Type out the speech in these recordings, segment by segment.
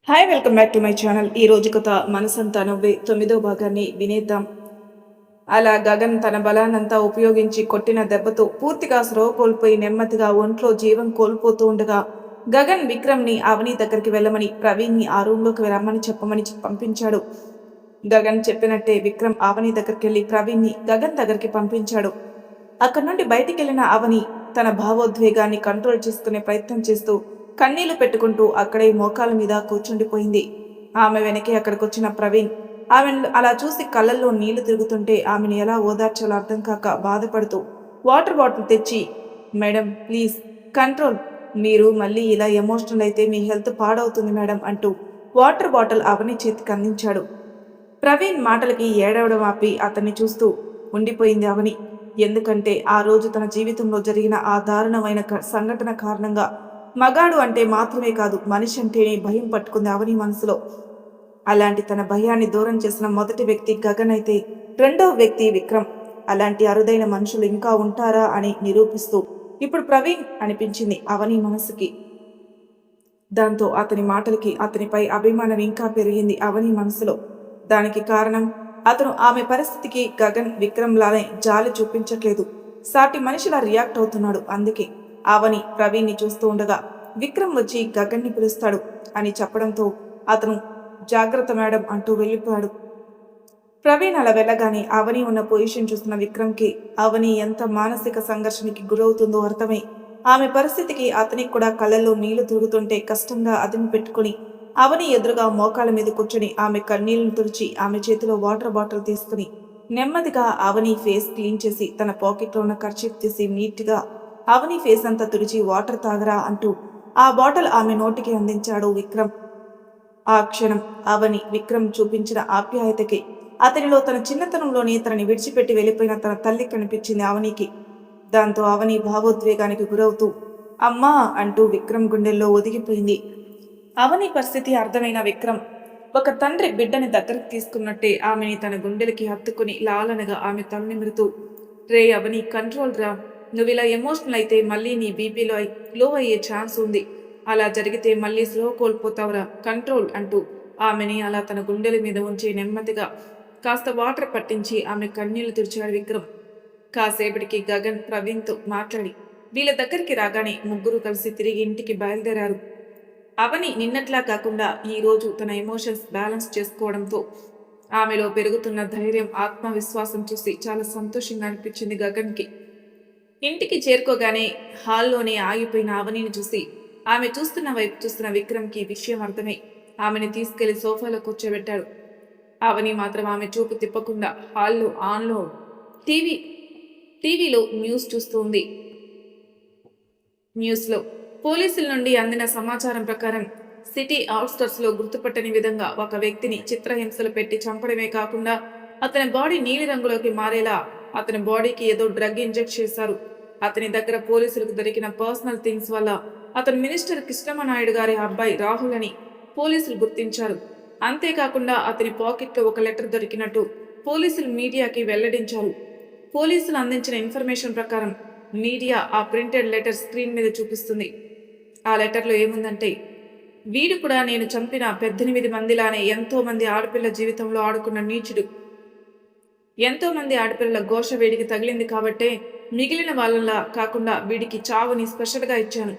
Hi welcome back to my channel. ఈ రోజు కథ మనసంతా నువ్వే 9వ భాగాన్ని వినేద్దాం. అలా గగన్ తన బలాన్నంతా ఉపయోగించి కొట్టిన దెబ్బతో పూర్తిగా స్పృహ కోల్పోయి నెమ్మదిగా ఒంట్లో జీవం కోల్పోతూ ఉండగా గగన్ విక్రమ్ని అవని దగ్గరికి వెళ్ళమని ప్రవీణ్ని ఆ రూమ్లోకి రమ్మని చెప్పమని పంపించాడు. గగన్ చెప్పినట్టే విక్రమ్ అవని దగ్గరికి వెళ్ళి ప్రవీణ్ని గగన్ దగ్గరికి పంపించాడు. అక్కడి నుండి బయటికి వెళ్ళిన అవని తన భావోద్వేగాన్ని కంట్రోల్ చేసుకునే ప్రయత్నం చేస్తూ కన్నీళ్లు పెట్టుకుంటూ అక్కడే మోకాల మీద కూర్చుండిపోయింది. ఆమె వెనకే అక్కడికొచ్చిన ప్రవీణ్ ఆమెను అలా చూసి కళ్ళల్లో నీళ్లు తిరుగుతుంటే ఆమెను ఎలా ఓదార్చాలో అర్థం కాక బాధపడుతూ వాటర్ బాటిల్ తెచ్చి, మేడం ప్లీజ్ కంట్రోల్, మీరు మళ్ళీ ఇలా ఎమోషనల్ అయితే మీ హెల్త్ పాడవుతుంది మేడం అంటూ వాటర్ బాటిల్ అవని చేతికి అందించాడు. ప్రవీణ్ మాటలకి ఏడవడం ఆపి అతన్ని చూస్తూ ఉండిపోయింది అవని. ఎందుకంటే ఆ రోజు తన జీవితంలో జరిగిన ఆ దారుణమైన సంఘటన కారణంగా మగాడు అంటే మాత్రమే కాదు, మనిషి అంటేనే భయం పట్టుకుంది అవని మనసులో. అలాంటి తన భయాన్ని దూరం చేసిన మొదటి వ్యక్తి గగన్ అయితే రెండవ వ్యక్తి విక్రమ్. అలాంటి అరుదైన మనుషులు ఇంకా ఉంటారా అని నిరూపిస్తూ ఇప్పుడు ప్రవీణ్ అనిపించింది అవని మనసుకి. దాంతో అతని మాటలకి అతనిపై అభిమానం ఇంకా పెరిగింది అవని మనసులో. దానికి కారణం అతను ఆమె పరిస్థితికి గగన్ విక్రమ్ లానే జాలి చూపించట్లేదు, సాటి మనిషిలా రియాక్ట్ అవుతున్నాడు. అందుకే అవని ప్రవీణ్ని చూస్తూ ఉండగా విక్రమ్ వచ్చి గగన్ని పిలుస్తాడు అని చెప్పడంతో అతను జాగ్రత్త మేడం అంటూ వెళ్ళిపోయాడు. ప్రవీణ్ అలా వెళ్ళగానే అవని ఉన్న పొజిషన్ చూస్తున్న విక్రమ్కి అవని ఎంత మానసిక సంఘర్షణకి గురవుతుందో అర్థమై ఆమె పరిస్థితికి అతనికి కూడా కళ్ళల్లో నీళ్లు తిరుగుతుంటే కష్టంగా అదిమి పెట్టుకుని అవని ఎదురుగా మోకాల మీద కూర్చొని ఆమె కన్నీళ్లను తుడిచి ఆమె చేతిలో వాటర్ బాటిల్ తీసుకుని నెమ్మదిగా అవని ఫేస్ క్లీన్ చేసి తన పాకెట్లో ఉన్న కర్చీఫ్ తీసి నీట్గా అవని ఫేస్ అంతా తుడిచి వాటర్ తాగరా అంటూ ఆ బాటిల్ ఆమె నోటికి అందించాడు విక్రమ్. ఆ క్షణం అవని విక్రమ్ చూపించిన ఆప్యాయతకి అతనిలో తన చిన్నతనంలోనే తనని విడిచిపెట్టి వెళ్ళిపోయిన తన తల్లి కనిపించింది అవనికి. దాంతో అవని భావోద్వేగానికి గురవుతూ అమ్మా అంటూ విక్రమ్ గుండెల్లో ఒదిగిపోయింది. అవని పరిస్థితి అర్థమైన విక్రమ్ ఒక తండ్రి బిడ్డని దగ్గరికి తీసుకున్నట్టే ఆమెని తన గుండెలకి హత్తుకుని లాలనగా ఆమె తలనిమురుతూ, రే అవని కంట్రోల్ రా, నువ్వు ఇలా ఎమోషనల్ అయితే మళ్ళీ నీ బీపీలో లో అయ్యే ఛాన్స్ ఉంది, అలా జరిగితే మళ్ళీ స్లో కోల్పోతావురా, కంట్రోల్ అంటూ ఆమెని అలా తన గుండెల మీద ఉంచి నెమ్మదిగా కాస్త వాటర్ పట్టించి ఆమె కన్నీళ్లు తుడిచాడు విక్రమ్. కాసేపటికి గగన్ ప్రవీణ్తో మాట్లాడి వీళ్ళ దగ్గరికి రాగానే ముగ్గురు కలిసి తిరిగి ఇంటికి బయలుదేరారు. అవని నిన్నట్లా కాకుండా ఈరోజు తన ఎమోషన్స్ బ్యాలెన్స్ చేసుకోవడంతో ఆమెలో పెరుగుతున్న ధైర్యం ఆత్మవిశ్వాసం చూసి చాలా సంతోషంగా అనిపించింది గగన్కి. ఇంటికి చేరుకోగానే హాల్లోనే ఆగిపోయిన అవనిని చూసి ఆమె చూస్తున్న వైపు చూస్తున్న విక్రమ్కి విషయం అర్థమై ఆమెని తీసుకెళ్లి సోఫాలో కూర్చోబెట్టాడు. అవని మాత్రం ఆమె చూపు తిప్పకుండా హాల్లో ఆన్లో టీవీ టీవీలో న్యూస్ చూస్తూ ఉంది. న్యూస్లో పోలీసుల నుండి అందిన సమాచారం ప్రకారం సిటీ అవుట్స్కట్స్లో గుర్తుపట్టని విధంగా ఒక వ్యక్తిని చిత్రహింసలు పెట్టి చంపడమే కాకుండా అతని బాడీ నీలిరంగులోకి మారేలా అతని బాడీకి ఏదో డ్రగ్ ఇంజెక్ట్ చేశారు. అతని దగ్గర పోలీసులకు దొరికిన పర్సనల్ థింగ్స్ వల్ల అతను మినిస్టర్ కృష్ణమనాయుడు గారి అబ్బాయి రాహుల్ అని పోలీసులు గుర్తించారు. అంతేకాకుండా అతని పాకెట్లో ఒక లెటర్ దొరికినట్టు పోలీసులు మీడియాకి వెల్లడించారు. పోలీసులు అందించిన ఇన్ఫర్మేషన్ ప్రకారం మీడియా ఆ ప్రింటెడ్ లెటర్ స్క్రీన్ మీద చూపిస్తుంది. ఆ లెటర్లో ఏముందంటే, వీడు కూడా నేను చంపిన 18 మందిలానే ఎంతో మంది ఆడపిల్ల జీవితంలో ఆడుకున్న నీచుడు, ఎంతో మంది ఆడపిల్లల ఘోష వీడికి తగిలింది కాబట్టే మిగిలిన వాళ్ళలా కాకుండా వీడికి చావుని స్పెషల్గా ఇచ్చాను.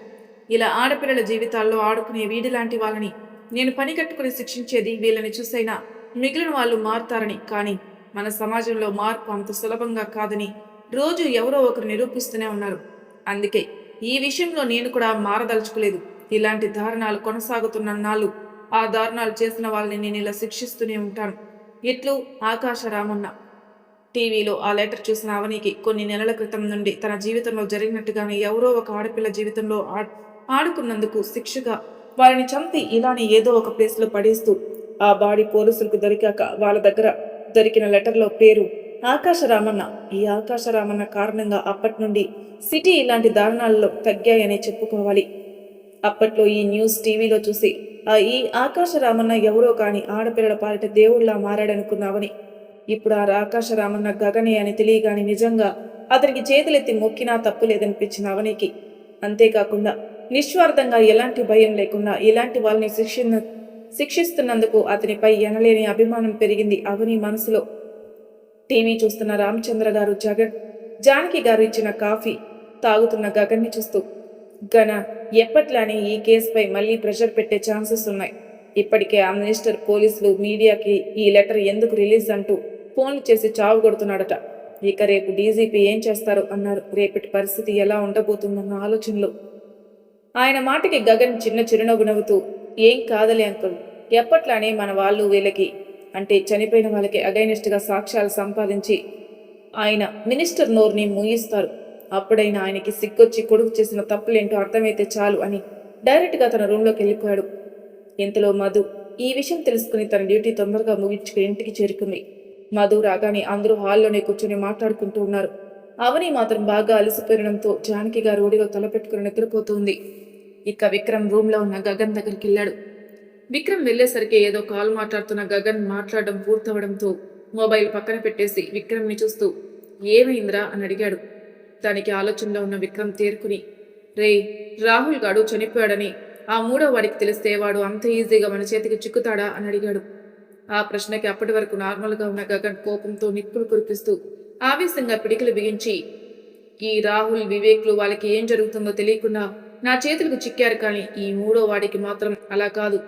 ఇలా ఆడపిల్లల జీవితాల్లో ఆడుకునే వీడిలాంటి వాళ్ళని నేను పని కట్టుకుని శిక్షించేది వీళ్ళని చూసైనా మిగిలిన వాళ్ళు మారుతారని. కానీ మన సమాజంలో మార్పు అంత సులభంగా కాదని రోజు ఎవరో ఒకరు నిరూపిస్తూనే ఉన్నారు. అందుకే ఈ విషయంలో నేను కూడా మారదలుచుకోలేదు. ఇలాంటి దారుణాలు కొనసాగుతున్న నాళ్ళు ఆ దారుణాలు చేసిన వాళ్ళని నేను ఇలా శిక్షిస్తూనే ఉంటాను. ఇట్లు ఆకాశ రామన్న. టీవీలో ఆ లెటర్ చూసిన అవనికి కొన్ని నెలల క్రితం నుండి తన జీవితంలో జరిగినట్టుగానే ఎవరో ఒక ఆడపిల్ల జీవితంలో ఆడుకున్నందుకు శిక్షగా వారిని చంపి ఇలానే ఏదో ఒక ప్లేస్లో పడేస్తూ ఆ బాడీ పోలీసులకు దొరికాక వాళ్ళ దగ్గర దొరికిన లెటర్లో పేరు ఆకాశరామన్న. ఈ ఆకాశరామన్న కారణంగా అప్పటి నుండి సిటీ ఇలాంటి దారుణాలలో తగ్గాయనే చెప్పుకోవాలి. అప్పట్లో ఈ న్యూస్ టీవీలో చూసి ఈ ఆకాశరామన్న ఎవరో కాని ఆడపిల్లల పాలిట దేవుళ్లా మారాడనుకున్నావని ఇప్పుడు ఆ ఆకాశరామన్న గగనే అని తెలియగాని నిజంగా అతనికి చేతులెత్తి మొక్కినా తప్పు లేదనిపించిన అవనికి. అంతేకాకుండా నిస్వార్థంగా ఎలాంటి భయం లేకుండా ఇలాంటి వాళ్ళని శిక్షిస్తున్నందుకు అతనిపై ఎనలేని అభిమానం పెరిగింది అవని మనసులో. టీవీ చూస్తున్న రామచంద్ర గారు జానకి గారు ఇచ్చిన కాఫీ తాగుతున్న గగన్ని చూస్తూ, గన ఎప్పట్లానే ఈ కేసుపై మళ్లీ ప్రెషర్ పెట్టే ఛాన్సెస్ ఉన్నాయి. ఇప్పటికే ఆ మినిస్టర్ పోలీసులు మీడియాకి ఈ లెటర్ ఎందుకు రిలీజ్ అంటూ ఫోన్లు చేసి చావు కొడుతున్నాడట. ఇక రేపు డీజీపీ ఏం చేస్తారు అన్నారు. రేపటి పరిస్థితి ఎలా ఉండబోతుందన్న ఆలోచనలో ఆయన మాటకి గగన్ చిన్న చిరునవ్వు నవ్వుతూ, ఏం కాదలే అంకుల్, ఎప్పట్లానే మన వాళ్ళు వీళ్ళకి అంటే చనిపోయిన వాళ్ళకి అగైనెస్ట్గా సాక్ష్యాలు సంపాదించి ఆయన మినిస్టర్ నోరుని మూయిస్తారు. అప్పుడైనా ఆయనకి సిగ్గొచ్చి కొడుకు చేసిన తప్పులేంటో అర్థమైతే చాలు అని డైరెక్ట్గా తన రూమ్లోకి వెళ్ళిపోయాడు. ఇంతలో మధు ఈ విషయం తెలుసుకుని తన డ్యూటీ తొందరగా ముగించుకుని ఇంటికి చేరుకుంది. మధు రాగానే అందరూ హాల్లోనే కూర్చొని మాట్లాడుకుంటూ ఉన్నారు. అవని మాత్రం బాగా అలసిపోయడంతో జానకి గారు ఒడిలో తలపెట్టుకుని నిద్రపోతుంది. ఇక విక్రమ్ రూమ్లో ఉన్న గగన్ దగ్గరికి వెళ్ళాడు. విక్రమ్ వెళ్లేసరికి ఏదో కాల్ మాట్లాడుతున్న గగన్ మాట్లాడడం పూర్తవడంతో మొబైల్ పక్కన పెట్టేసి విక్రమ్ని చూస్తూ, ఏమైందిరా అని అడిగాడు. దానికి ఆలోచనలో ఉన్న విక్రమ్ తేరుకుని, రాహుల్ గాడు చనిపోయాడని ఆ మూడో వాడికి తెలిస్తే వాడు అంత ఈజీగా మన చేతికి చిక్కుతాడా అని అడిగాడు. ఆ ప్రశ్నకి అప్పటి వరకు నార్మల్గా ఉన్న గగన్ కోపంతో నిప్పులు కురిపిస్తూ ఆవేశంగా పిడికిలు బిగించి, ఈ రాహుల్ వివేక్లు వాళ్ళకి ఏం జరుగుతుందో తెలియకుండా నా చేతులకు చిక్కారు, కానీ ఈ మూడో వాడికి మాత్రం అలా కాదు.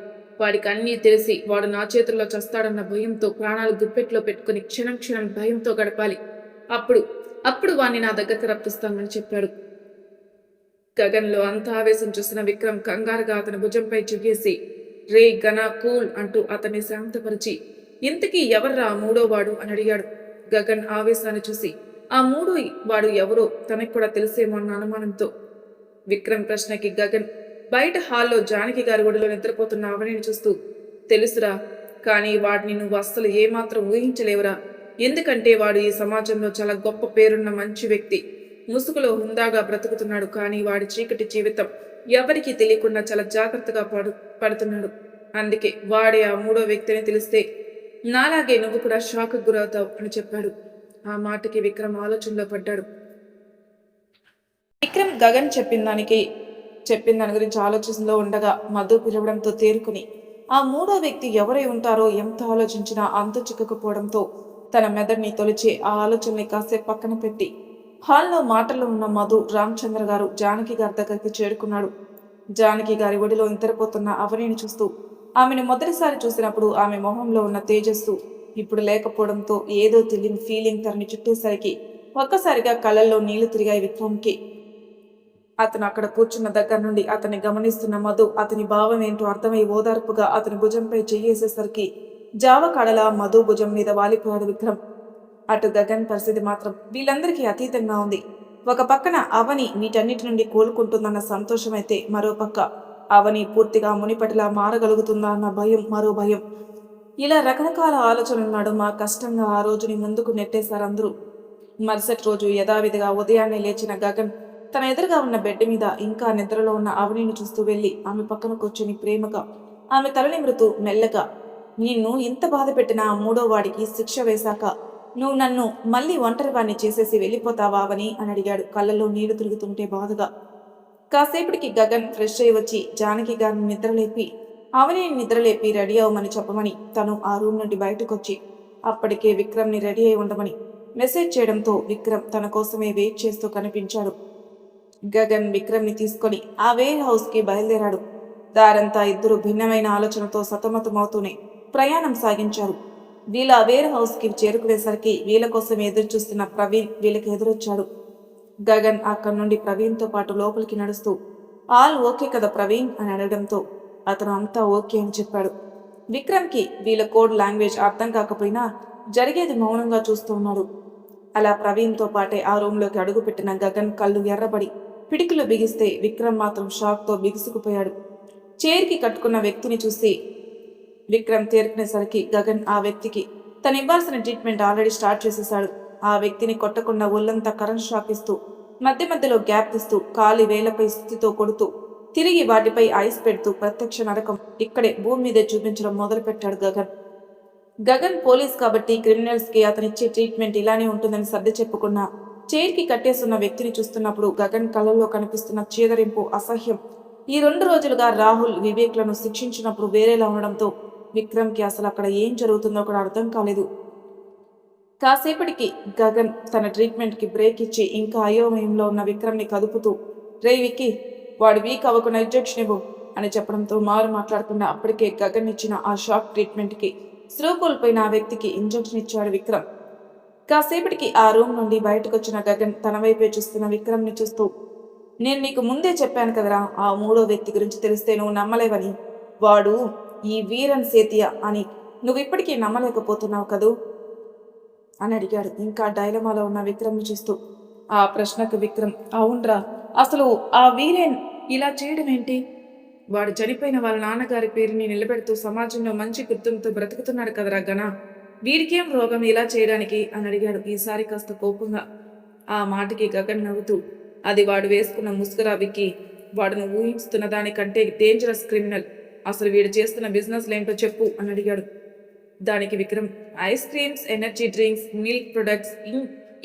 వాడికి అన్నీ తెలిసి వాడు నా చేతుల్లో చస్తాడన్న భయంతో ప్రాణాలు గుప్పెట్లో పెట్టుకుని క్షణం క్షణం భయంతో గడపాలి. అప్పుడు వాణ్ణి నా దగ్గరకు రప్పిస్తామని చెప్పాడు. గగన్లో అంత ఆవేశం చూసిన విక్రమ్ కంగారుగా అతని భుజంపై చుగేసి, గన కూల్ అంటూ అతన్ని శాంతపరిచి, ఇంతకీ ఎవర్రా మూడో వాడు అని అడిగాడు. గగన్ ఆవేశాన్ని చూసి, ఆ మూడో వాడు ఎవరో తనకు కూడా తెలిసేమో అన్న అనుమానంతో. విక్రమ్ ప్రశ్నకి గగన్ బయట హాల్లో జానకి గారి ఒడిలో నిద్రపోతున్న అవనిని చూస్తూ, తెలుసురా, కానీ వాడిని నువ్వు అస్సలు ఏమాత్రం ఊహించలేవురా. ఎందుకంటే వాడు ఈ సమాజంలో చాలా గొప్ప పేరున్న మంచి వ్యక్తి. ముసుగులో హుందాగా బ్రతుకుతున్నాడు, కానీ వాడి చీకటి జీవితం ఎవరికీ తెలియకుండా చాలా జాగ్రత్తగా పడుతున్నాడు. అందుకే వాడే ఆ మూడో వ్యక్తిని తెలిస్తే నాలాగే నువ్వు కూడా షాక్కు గురవుతావు అని చెప్పాడు. ఆ మాటకి విక్రమ్ ఆలోచనలో పడ్డాడు. విక్రమ్ గగన్ చెప్పిన దాని గురించి ఆలోచనలో ఉండగా మధు పిలవడంతో తేరుకుని, ఆ మూడో వ్యక్తి ఎవరై ఉంటారో ఎంత ఆలోచించినా అంతు చిక్కకపోవడంతో తన మెదడుని తొలిచి ఆ ఆలోచనని కాసేపు పక్కన పెట్టి హాల్లో మాటల్లో ఉన్న మధు రామచంద్ర గారు జానకి గారి దగ్గరికి చేరుకున్నాడు. జానకి గారి ఒడిలో నిద్రపోతున్న అవనిని చూస్తూ ఆమెను మొదటిసారి చూసినప్పుడు ఆమె మొహంలో ఉన్న తేజస్సు ఇప్పుడు లేకపోవడంతో ఏదో తెలియని ఫీలింగ్ తనని చుట్టేసరికి ఒక్కసారిగా కళ్ళల్లో నీళ్లు తిరిగాయి విక్రమ్కి. అతను అక్కడ కూర్చున్న దగ్గర నుండి అతన్ని గమనిస్తున్న మధు అతని భావం ఏంటో అర్థమై ఓదార్పుగా అతని భుజంపై చెయ్యేసేసరికి జావకాడలా మధు భుజం మీద వాలిపోయాడు విక్రమ్. అటు గగన్ పరిస్థితి మాత్రం వీళ్ళందరికీ అతీతంగా ఉంది. ఒక పక్కన అవని వీటన్నిటి నుండి కోలుకుంటుందన్న సంతోషమైతే మరోపక్క అవని పూర్తిగా మునిపటిలా మారగలుగుతుందా అన్న భయం, మరో భయం. ఇలా రకరకాల ఆలోచనల నడుమ కష్టంగా ఆ రోజుని ముందుకు నెట్టేశారందరూ. మరుసటి రోజు యథావిధిగా ఉదయాన్నే లేచిన గగన్ తన ఎదురుగా ఉన్న బెడ్ మీద ఇంకా నిద్రలో ఉన్న అవనిని చూస్తూ వెళ్ళి ఆమె పక్కన కూర్చొని ప్రేమగా ఆమె తల నిమురుతూ మెల్లగా, నిన్ను ఇంత బాధ పెట్టిన ఆ మూడో వాడికి శిక్ష వేశాక నువ్వు నన్ను మళ్ళీ ఒంటరి వాడిని చేసేసి వెళ్ళిపోతావా అని అడిగాడు, కళ్ళల్లో నీళ్లు తిరుగుతుంటే బాధగా. కాసేపటికి గగన్ ఫ్రెష్ అయి వచ్చి జానకి గారిని నిద్రలేపి రెడీ అవ్వమని చెప్పమని తను ఆ రూమ్ నుండి బయటకొచ్చి అప్పటికే విక్రమ్ని రెడీ అయి ఉండమని మెసేజ్ చేయడంతో విక్రమ్ తన కోసమే వెయిట్ చేస్తూ కనిపించాడు. గగన్ విక్రమ్ని తీసుకొని ఆ వేర్ హౌస్కి బయలుదేరాడు. దారంతా ఇద్దరు భిన్నమైన ఆలోచనతో సతమతమవుతూనే ప్రయాణం సాగించారు. వీళ్ళ వేర్ హౌస్కి చేరుకునేసరికి వీళ్ళ కోసం ఎదురు చూస్తున్న ప్రవీణ్ వీళ్ళకి ఎదురొచ్చాడు. గగన్ అక్కడి నుండి ప్రవీణ్తో పాటు లోపలికి నడుస్తూ, ఆల్ ఓకే కదా ప్రవీణ్ అని అడగడంతో అతను అంతా ఓకే అని చెప్పాడు. విక్రమ్కి వీళ్ళ కోడ్ లాంగ్వేజ్ అర్థం కాకపోయినా జరిగేది మౌనంగా చూస్తూ ఉన్నాడు. అలా ప్రవీణ్తో పాటే ఆ రూమ్లోకి అడుగుపెట్టిన గగన్ కళ్ళు ఎర్రబడి పిడికిలు బిగిస్తే విక్రమ్ మాత్రం షాక్తో బిగుసుకుపోయాడు. చైర్కి కట్టుకున్న వ్యక్తిని చూసి విక్రమ్ తేరుకునేసరికి గగన్ ఆ వ్యక్తికి తను ఇవ్వాల్సిన ట్రీట్మెంట్ ఆల్రెడీ స్టార్ట్ చేసేశాడు. ఆ వ్యక్తిని కొట్టకుండా ఒళ్ళంతా కరెంట్ షాక్ ఇస్తూ మధ్య మధ్యలో గ్యాప్ ఇస్తూ కాలి వేలపై స్థితితో కొడుతూ తిరిగి వాటిపై ఐస్ పెడుతూ ప్రత్యక్ష నరకం ఇక్కడే భూమి మీదే చూపించడం మొదలుపెట్టాడు గగన్ పోలీస్ కాబట్టి క్రిమినల్స్కి అతనిచ్చే ట్రీట్మెంట్ ఇలానే ఉంటుందని సర్ది చెప్పుకున్నా చైర్కి కట్టేస్తున్న వ్యక్తిని చూస్తున్నప్పుడు గగన్ కళ్ళల్లో కనిపిస్తున్న చీదరింపు, అసహ్యం ఈ 2 రోజులుగా రాహుల్ వివేక్లను శిక్షించినప్పుడు వేరేలా ఉండడంతో విక్రమ్కి అసలు అక్కడ ఏం జరుగుతుందో కూడా అర్థం కాలేదు. కాసేపటికి గగన్ తన ట్రీట్మెంట్కి బ్రేక్ ఇచ్చి ఇంకా అయోమయంలో ఉన్న విక్రమ్ని కదుపుతూ, రే విక్కీ, వాడు వీక్ అవ్వకుండా ఇంజెక్షన్ ఇవ్వు అని చెప్పడంతో మారు మాట్లాడకుండా అప్పటికే గగన్ ఇచ్చిన ఆ షాక్ ట్రీట్మెంట్కి స్లో కోల్పోయిన ఆ వ్యక్తికి ఇంజెక్షన్ ఇచ్చాడు విక్రమ్. కాసేపటికి ఆ రూమ్ నుండి బయటకు వచ్చిన గగన్ తన వైపే చూస్తున్న విక్రమ్ని చూస్తూ, నేను నీకు ముందే చెప్పాను కదరా, ఆ 3వ వ్యక్తి గురించి తెలిస్తే నువ్వు నమ్మలేవని. వాడు ఈ వీరన్ సేతియా అని నువ్వు ఇప్పటికీ నమ్మలేకపోతున్నావు కదూ అని అడిగాడు ఇంకా డైలమాలో ఉన్న విక్రమ్ని చూస్తూ. ఆ ప్రశ్నకు విక్రమ్, అవునరా, అసలు ఆ వీరేన్ ఇలా చేయడం ఏంటి? వాడు చనిపోయిన వాళ్ళ నాన్నగారి పేరుని నిలబెడుతూ సమాజంలో మంచి గుర్తింపుతో బ్రతుకుతున్నాడు కదరా గణ, వీడికేం రోగం ఇలా చేయడానికి అని అడిగాడు ఈసారి కాస్త కోపంగా. ఆ మాటకి గగన్ నవ్వుతూ, అది వాడు వేసుకున్న ముసుగురా విక్కీ, వాడును ఊహిస్తున్న దానికంటే డేంజరస్ క్రిమినల్. అసలు వీడు చేస్తున్న బిజినెస్ ఏంటో చెప్పు అని అడిగాడు. దానికి Vikram, ice creams, energy drinks, milk products,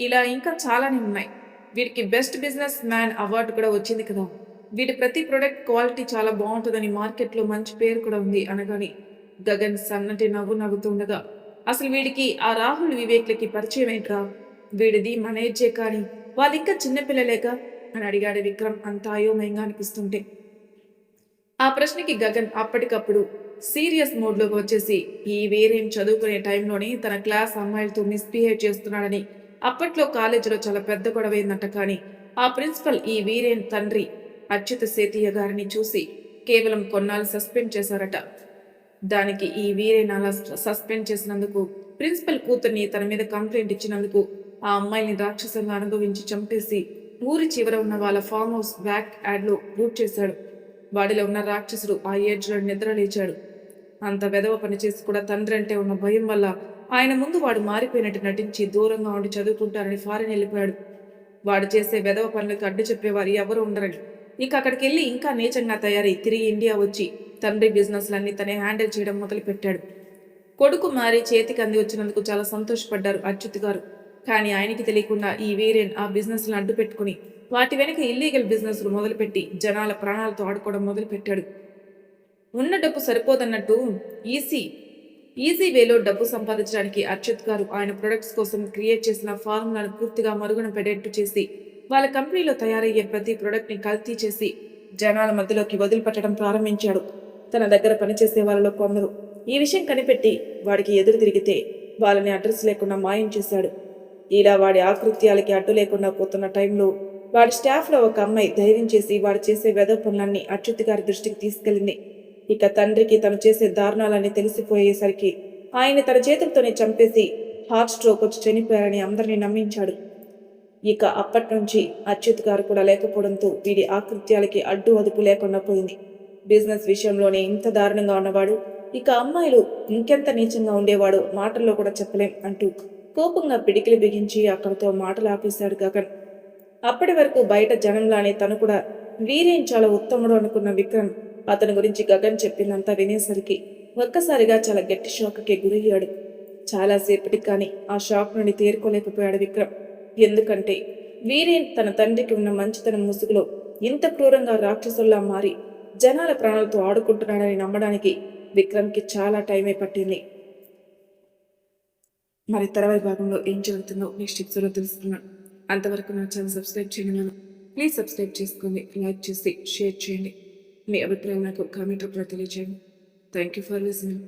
ఇలా ఇంకా చాలానే ఉన్నాయి. వీడికి బెస్ట్ బిజినెస్ మ్యాన్ అవార్డు కూడా వచ్చింది కదా. వీడి ప్రతి ప్రొడక్ట్ క్వాలిటీ చాలా బాగుంటుందని మార్కెట్లో మంచి పేరు కూడా ఉంది అనగాని గగన్ సన్నటి నవ్వు నవ్వుతుండగా, అసలు వీడికి ఆ రాహుల్ వివేక్లకి పరిచయం ఏంట్రా? వీడిది మన ఏజే కానీ వాళ్ళు ఇంకా చిన్నపిల్లలేక అని అడిగాడు విక్రమ్ అంత అయోమయంగా అనిపిస్తుంటే. ఆ ప్రశ్నకి గగన్ అప్పటికప్పుడు సీరియస్ మోడ్లోకి వచ్చేసి, ఈ వీరేం చదువుకునే టైంలోనే తన క్లాస్ అమ్మాయిలతో మిస్బిహేవ్ చేస్తున్నాడని అప్పట్లో కాలేజీలో చాలా పెద్ద గొడవైందట. కానీ ఆ ప్రిన్సిపల్ ఈ వీరేన్ తండ్రి అచ్యుత సేతియ గారిని చూసి కేవలం కొన్నాళ్ళు సస్పెండ్ చేశారట. దానికి ఈ వీరేన్ అలా సస్పెండ్ చేసినందుకు, ప్రిన్సిపల్ కూతుర్ని తన మీద కంప్లైంట్ ఇచ్చినందుకు ఆ అమ్మాయిని రాక్షసంగా అనుభవించి చంపేసి ఊరి చివర ఉన్న వాళ్ళ ఫామ్ హౌస్ బ్యాక్ యాడ్లో బూట్ చేశాడు. వాడిలో ఉన్న రాక్షసుడు ఆ ఏజ్లో నిద్ర లేచాడు. అంత వెధవ పని చేసి కూడా తండ్రి అంటే ఉన్న భయం వల్ల ఆయన ముందు వాడు మారిపోయినట్టు నటించి దూరంగా ఉండి చదువుకుంటారని ఫారెన్ వెళ్ళిపోయాడు. వాడు చేసే వెధవ పనులకు అడ్డు చెప్పేవారు ఎవరు ఉండరని ఇక అక్కడికి వెళ్ళి ఇంకా నీచంగా తయారై తిరిగి ఇండియా వచ్చి తండ్రి బిజినెస్లన్నీ తనే హ్యాండిల్ చేయడం మొదలుపెట్టాడు. కొడుకు మారి చేతికి అంది వచ్చినందుకు చాలా సంతోషపడ్డారు అచ్యుత్ గారు. కానీ ఆయనకి తెలియకుండా ఈ వీరేన్ ఆ బిజినెస్లను అడ్డు పెట్టుకుని వాటి వెనుక ఇల్లీగల్ బిజినెస్లు మొదలుపెట్టి జనాల ప్రాణాలతో ఆడుకోవడం మొదలుపెట్టాడు. ఉన్న డబ్బు సరిపోదన్నట్టు ఈజీ వేలో డబ్బు సంపాదించడానికి అచ్యుత్ గారు ఆయన ప్రొడక్ట్స్ కోసం క్రియేట్ చేసిన ఫార్ములాను పూర్తిగా మరుగున పడేట్టు చేసి వాళ్ళ కంపెనీలో తయారయ్యే ప్రతి ప్రొడక్ట్ని కల్తీ చేసి జనాల మధ్యలోకి వదిలిపెట్టడం ప్రారంభించాడు. తన దగ్గర పనిచేసే వాళ్ళలో కొందరు ఈ విషయం కనిపెట్టి వాడికి ఎదురు తిరిగితే వాళ్ళని అడ్రస్ లేకుండా మాయం చేశాడు. ఇలా వాడి ఆకృత్యాలకి అడ్డు లేకుండా పోతున్న టైంలో వాడి స్టాఫ్లో ఒక అమ్మాయి ధైర్యం చేసి వాడు చేసే వెధ పనులన్నీ అచ్యుత్ గారి దృష్టికి తీసుకెళ్ళింది. ఇక తండ్రికి తను చేసే దారుణాలన్నీ తెలిసిపోయేసరికి ఆయన తన చేతులతోనే చంపేసి హార్ట్ స్ట్రోక్ వచ్చి చనిపోయారని అందరినీ నమ్మించాడు. ఇక అప్పటి నుంచి అచ్యుత్ గారు కూడా లేకపోవడంతో వీడి ఆకృత్యాలకి అడ్డు అదుపు లేకుండా పోయింది. బిజినెస్ విషయంలోనే ఇంత దారుణంగా ఉన్నవాడు ఇక అమ్మాయిలు ఇంకెంత నీచంగా ఉండేవాడు మాటల్లో కూడా చెప్పలేం అంటూ కోపంగా పిడికిలి బిగించి అక్కడితో మాటలు ఆపేశాడు గగన్. అప్పటి వరకు బయట జనంలానే తను కూడా వీరేం చాలా ఉత్తముడు అనుకున్న విక్రమ్ అతని గురించి గగన్ చెప్పిందంతా వినేసరికి ఒక్కసారిగా చాలా గట్టి షాక్కి గురయ్యాడు. చాలాసేపటికి కానీ ఆ షాక్ నుండి తేరుకోలేకపోయాడు విక్రమ్. ఎందుకంటే వీరేన్ తన తండ్రికి ఉన్న మంచితనం ముసుగులో ఇంత క్రూరంగా రాక్షసుల్లా మారి జనాల ప్రాణాలతో ఆడుకుంటున్నాడని నమ్మడానికి విక్రమ్కి చాలా టైమే పట్టింది. మరి తర్వాయి భాగంలో ఏం జరుగుతుందో నెక్స్ట్ ఎపిసోడ్లో తెలుసుకున్నాను. అంతవరకు నా ఛానల్ సబ్స్క్రైబ్ చేయను. ప్లీజ్ సబ్స్క్రైబ్ చేసుకోండి, లైక్ చేసి షేర్ చేయండి. మీ అభిప్రాయం నాకు కామెంట్ రూపంలో తెలియజేయండి. Thank you for listening.